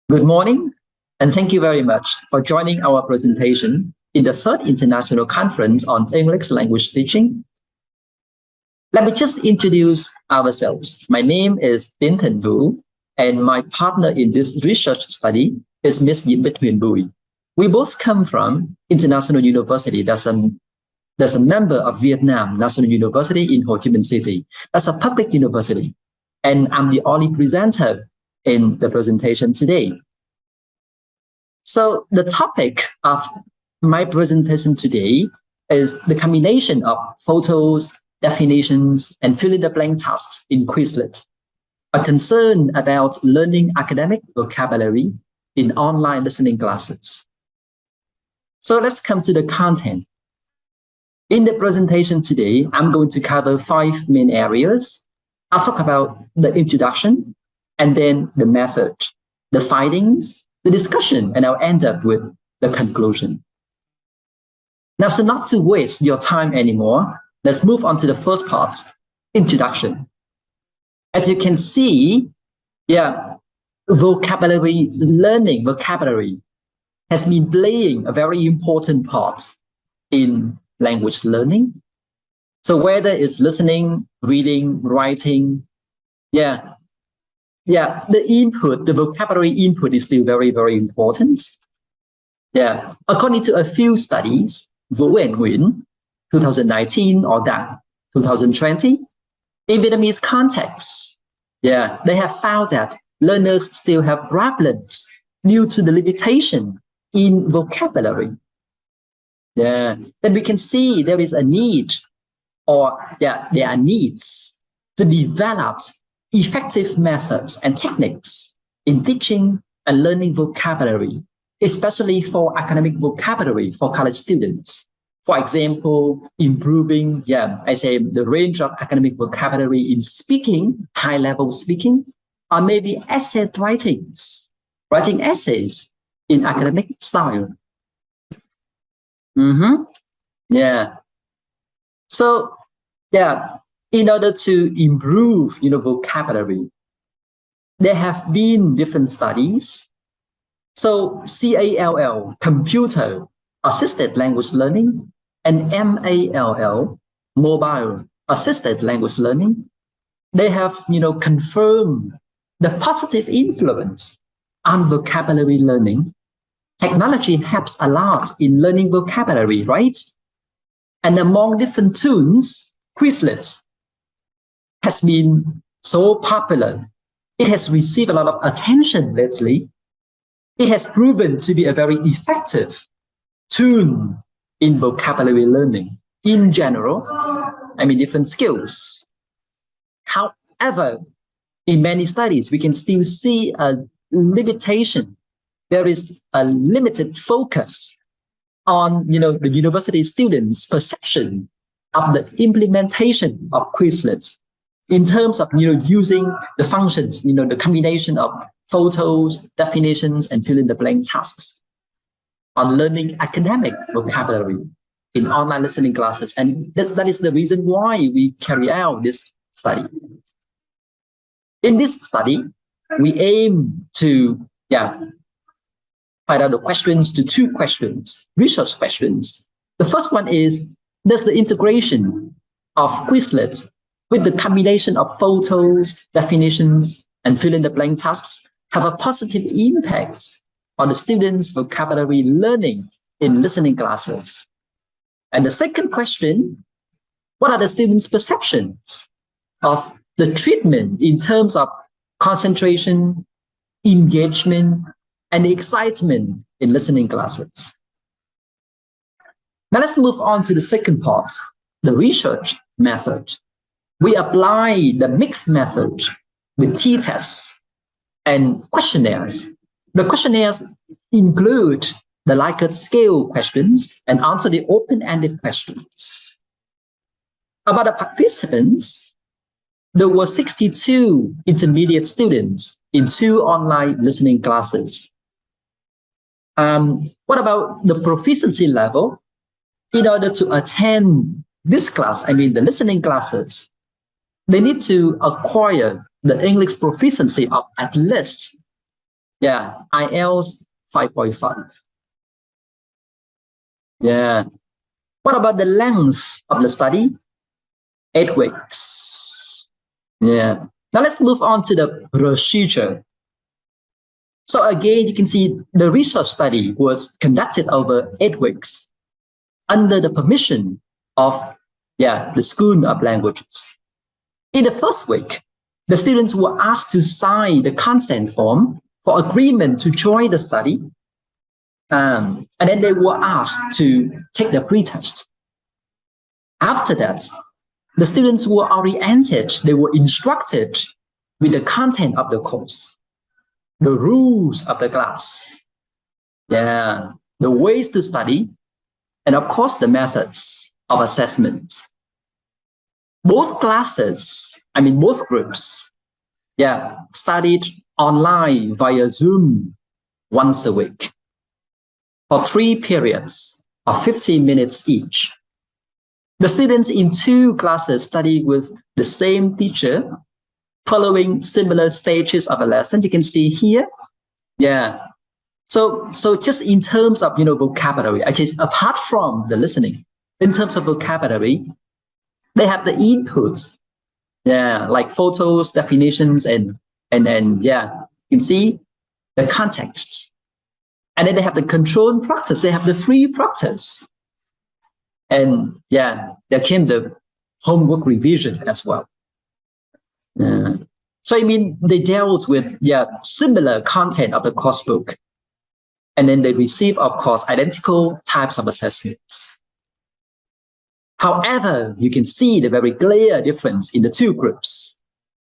Good morning, and thank you very much for joining our presentation in the third International Conference on English Language Teaching. Let me just introduce ourselves. My name is Huyen Bui, and my partner in this research study is Ms. Huyen Bui. We both come from International University. That's a member of Vietnam National University in Ho Chi Minh City. That's a public university, and I'm the only presenter in the presentation today. So the topic of my presentation today is the combination of photos, definitions, and fill-in-the-blank tasks in Quizlet, a concern about learning academic vocabulary in online listening classes. So let's come to the content. In the presentation today, I'm going to cover 5 main areas. I'll talk about the introduction, and then the method, the findings, the discussion, and I'll end up with the conclusion. Now, so not to waste your time anymore, let's move on to the first part, introduction. As you can see, vocabulary has been playing a very important part in language learning. So whether it's listening, reading, writing, the vocabulary input is still very, very important. According to a few studies, Huyen Bui, 2019 or that 2020, in Vietnamese context, they have found that learners still have problems due to the limitation in vocabulary. Then we can see there is a need, or there are needs to develop effective methods and techniques in teaching and learning vocabulary, especially for academic vocabulary for college students. For example, improving, the range of academic vocabulary in speaking, high-level speaking, or maybe essay writing essays in academic style. In order to improve, vocabulary, there have been different studies. So CALL, computer assisted language learning, and MALL, mobile assisted language learning, they have, confirmed the positive influence on vocabulary learning. Technology helps a lot in learning vocabulary, right? And among different tools, Quizlet has been so popular. It has received a lot of attention lately. It has proven to be a very effective tool in vocabulary learning in general, different skills. However, in many studies, we can still see a limitation. There is a limited focus on, the university students' perception of the implementation of Quizlet in terms of, using the functions, the combination of photos, definitions, and fill-in-the-blank tasks on learning academic vocabulary in online listening classes. And that is the reason why we carry out this study. In this study, we aim to find out the questions to 2 questions, research questions. The first one is, does the integration of Quizlet with the combination of photos, definitions, and fill-in-the-blank tasks have a positive impact on the students' vocabulary learning in listening classes? And the second question, what are the students' perceptions of the treatment in terms of concentration, engagement, and excitement in listening classes? Now let's move on to the second part, the research method. We apply the mixed method with t-tests and questionnaires. The questionnaires include the Likert scale questions and answer the open-ended questions. About the participants, there were 62 intermediate students in 2 online listening classes. What about the proficiency level? In order to attend this class, the listening classes, they need to acquire the English proficiency of at least Yeah, IELTS 5.5. Yeah. What about the length of the study? 8 weeks. Yeah. Now let's move on to the procedure. So again, you can see the research study was conducted over 8 weeks under the permission of the School of Languages. In the first week, the students were asked to sign the consent form for agreement to join the study. And then they were asked to take the pretest. After that, the students were oriented, they were instructed with the content of the course, the rules of the class, the ways to study, and of course, the methods of assessment. Both classes, both groups, studied online via Zoom once a week for 3 periods of 15 minutes each. The students in 2 classes study with the same teacher, following similar stages of a lesson. You can see here. So just in terms of vocabulary, actually apart from the listening, in terms of vocabulary, they have the inputs, like photos, definitions, and then you can see the contexts. And then they have the controlled practice. They have the free practice. And there came the homework revision as well. So they dealt with similar content of the course book. And then they receive, of course, identical types of assessments. However, you can see the very clear difference in the 2 groups.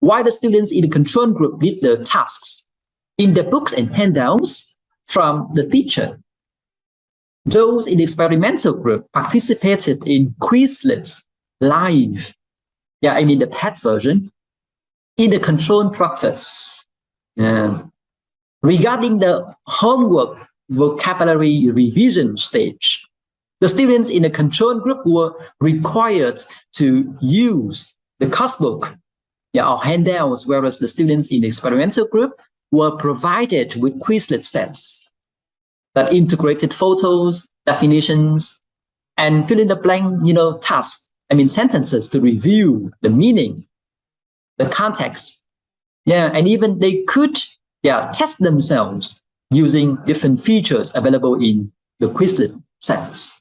While the students in the control group did the tasks in the books and handouts from the teacher, those in the experimental group participated in Quizlets live, the pet version, in the controlled practice. Regarding the homework vocabulary revision stage, the students in the control group were required to use the course book or handouts, whereas the students in the experimental group were provided with Quizlet sets that integrated photos, definitions, and fill in the blank, tasks, sentences to review the meaning, the context. And even they could, test themselves using different features available in the Quizlet sets.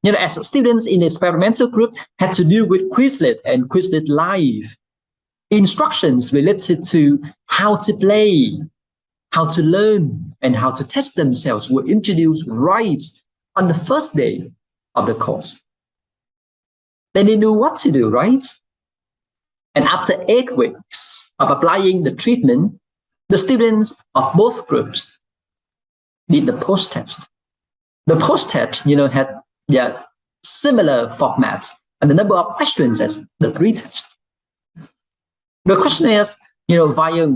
As students in the experimental group had to deal with Quizlet and Quizlet Live, instructions related to how to play, how to learn, and how to test themselves were introduced right on the first day of the course. Then they knew what to do, right? And after 8 weeks of applying the treatment, the students of both groups did the post-test. The post-test, had similar formats and the number of questions as the pre-test. The questionnaires, via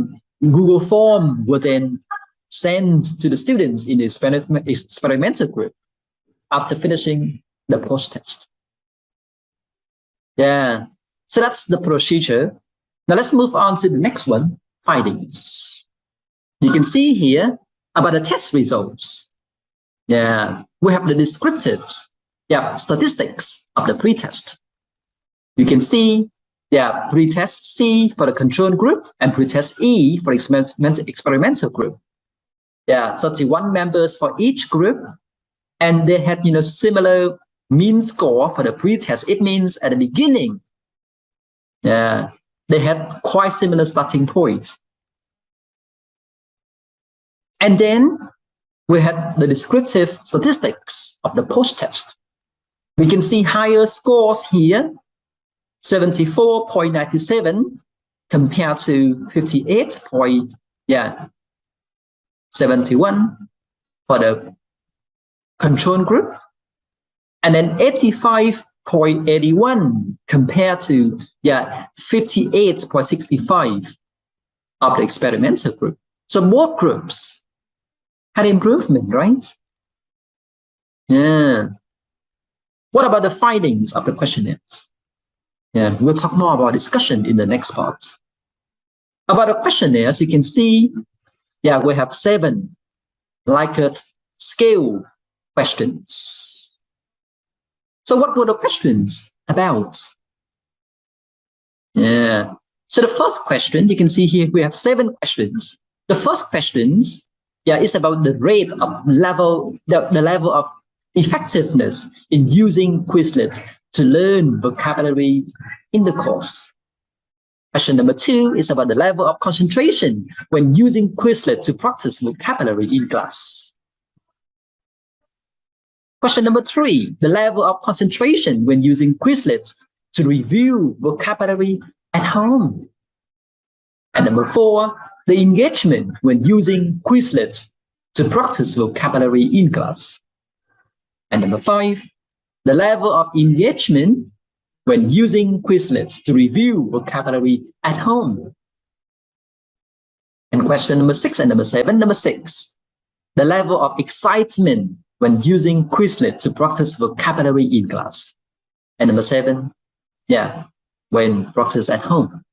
Google form were then sent to the students in the experimental group after finishing the post-test. So that's the procedure. Now let's move on to the next one, findings. You can see here about the test results. We have the descriptives, statistics of the pretest. You can see, pretest C for the control group and pretest E for experimental group. 31 members for each group, and they had similar mean score for the pretest. It means at the beginning, they had quite similar starting points. And then we had the descriptive statistics of the post-test. We can see higher scores here, 74.97 compared to 58.71 for the control group, and then 85.81 compared to 58.65 of the experimental group. So both groups had improvement, right? What about the findings of the questionnaires? We'll talk more about discussion in the next part. About the questionnaires, you can see Yeah, we have 7 Likert scale questions. So what were the questions about? Yeah. So the first question, you can see here, we have 7 questions. The first questions, is about the rate of level, the level of effectiveness in using Quizlet to learn vocabulary in the course. Question number 2 is about the level of concentration when using Quizlet to practice vocabulary in class. Question number 3, the level of concentration when using Quizlet to review vocabulary at home. And number 4, the engagement when using Quizlet to practice vocabulary in class. And number 5, the level of engagement when using Quizlet to review vocabulary at home. And question number 6 and number 7, number 6, the level of excitement when using Quizlet to practice vocabulary in class. And number 7, when practice at home.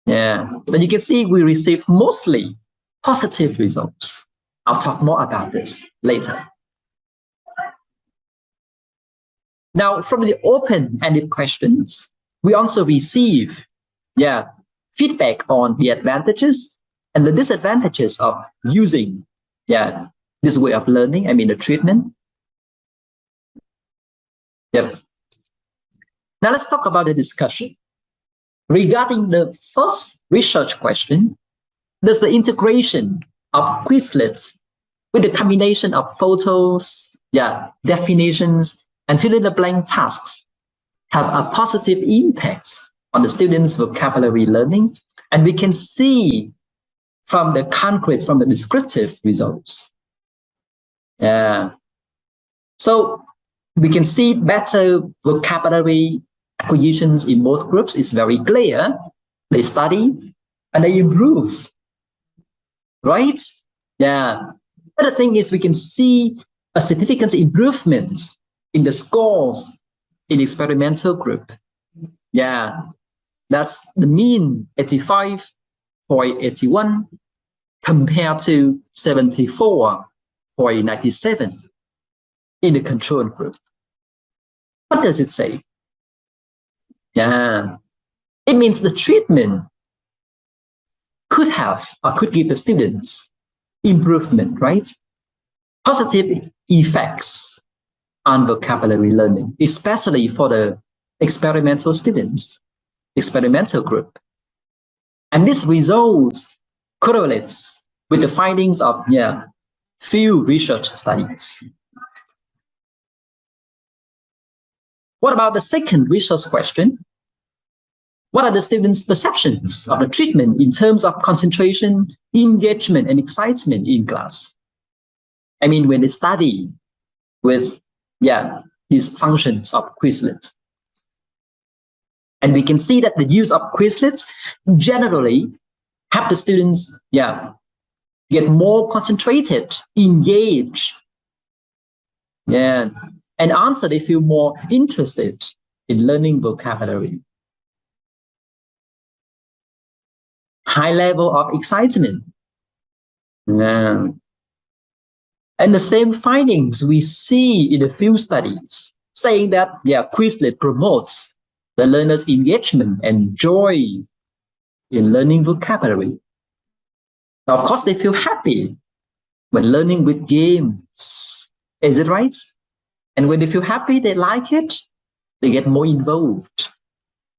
But you can see we receive mostly positive results. I'll talk more about this later. Now, from the open-ended questions, we also receive feedback on the advantages and the disadvantages of using this way of learning, the treatment. Now let's talk about the discussion. Regarding the first research question, does the integration of Quizlets with the combination of photos, definitions, and fill-in-the-blank tasks have a positive impact on the students' vocabulary learning? And we can see from the concrete, from the descriptive results. So we can see better vocabulary acquisitions in both groups is very clear. They study and they improve, right? Other thing is we can see a significant improvement in the scores in the experimental group. That's the mean 85.81 compared to 74.97 in the control group. What does it say? It means the treatment could have or could give the students improvement, right? Positive effects on vocabulary learning, especially for the experimental students, experimental group. And this results correlates with the findings of few research studies. What about the second research question? What are the students' perceptions of the treatment in terms of concentration, engagement, and excitement in class? When they study with these functions of Quizlet. And we can see that the use of Quizlets generally help the students get more concentrated, engaged, and answer, they feel more interested in learning vocabulary. High level of excitement. And the same findings we see in a few studies saying that Quizlet promotes the learner's engagement and joy in learning vocabulary. Now, of course, they feel happy when learning with games. Is it right? And when they feel happy, they like it, they get more involved,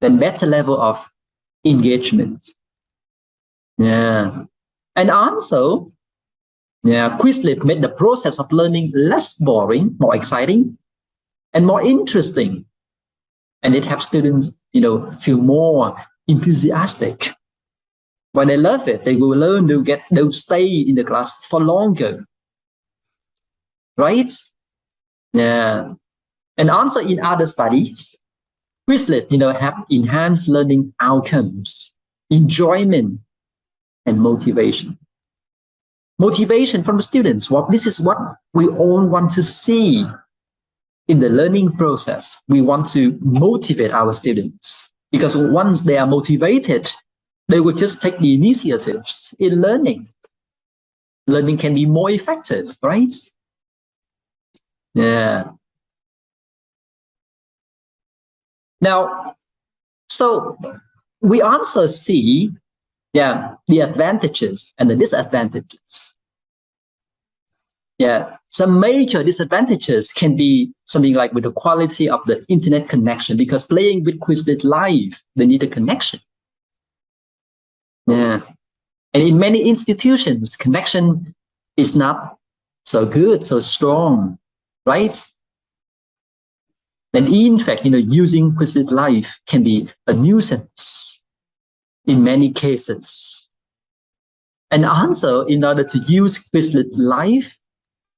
then better level of engagement. And also, Quizlet made the process of learning less boring, more exciting, and more interesting. And it helps students, feel more enthusiastic. When they love it, they will learn, they'll stay in the class for longer. Right? And also in other studies, Quizlet, have enhanced learning outcomes, enjoyment, and motivation. Motivation from the students. This is what we all want to see in the learning process. We want to motivate our students because once they are motivated, They will just take the initiatives in learning. Learning can be more effective, right? Yeah. Now, so we also see, the advantages and the disadvantages. Some major disadvantages can be something like with the quality of the internet connection, because playing with Quizlet Live, they need a connection. And in many institutions, connection is not so good, so strong, right? And in fact, using Quizlet Live can be a nuisance in many cases. And also, in order to use Quizlet Live,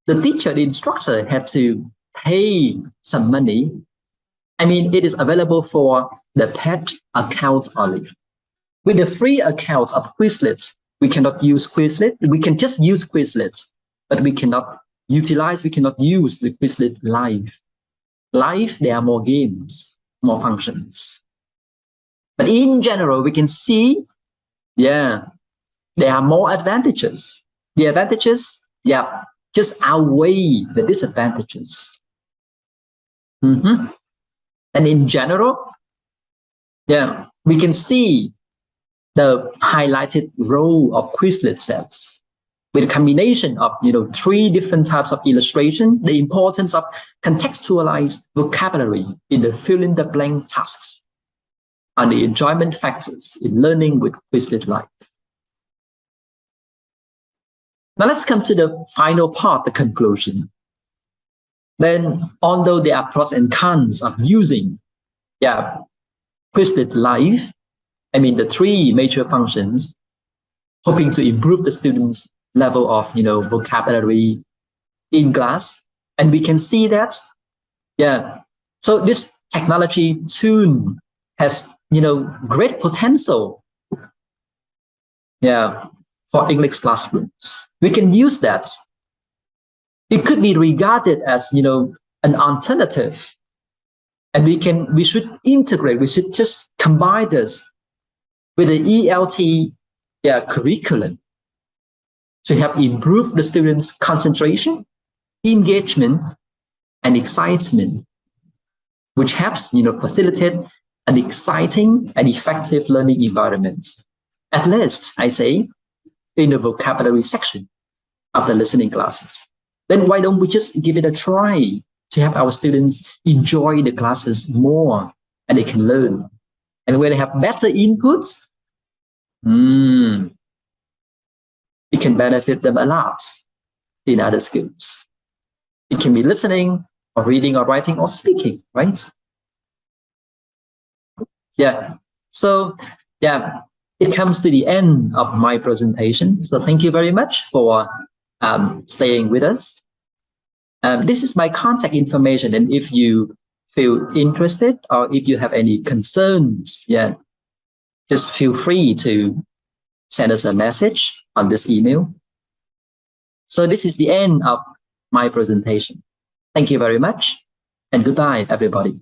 the teacher, the instructor had to pay some money. I mean, it is available for the paid account only. With the free account of Quizlet, we cannot use Quizlet. We can just use Quizlet, but we cannot use the Quizlet Live. Live, there are more games, more functions. But in general, we can see, there are more advantages. The advantages, just outweigh the disadvantages. And in general, we can see the highlighted role of Quizlet sets with a combination of 3 different types of illustration, the importance of contextualized vocabulary in the fill-in-the-blank tasks, and the enjoyment factors in learning with Quizlet Live. Now let's come to the final part, the conclusion. Then, although there are pros and cons of using Quizlet Live, I mean the 3 major functions, hoping to improve the students' level of vocabulary in class, and we can see that so this technology tool has great potential for English classrooms. We can use that. It could be regarded as an alternative, and we should integrate, we should just combine this with the ELT curriculum to help improve the students' concentration, engagement, and excitement, which helps facilitate an exciting and effective learning environment. At least, I say, in the vocabulary section of the listening classes. Then why don't we just give it a try to help our students enjoy the classes more, and they can learn. And when they have better inputs, it can benefit them a lot in other skills. It can be listening, or reading, or writing, or speaking, right? So, it comes to the end of my presentation. So thank you very much for staying with us. This is my contact information, and if you feel interested or if you have any concerns, just feel free to send us a message on this email. So this is the end of my presentation. Thank you very much, and goodbye, everybody.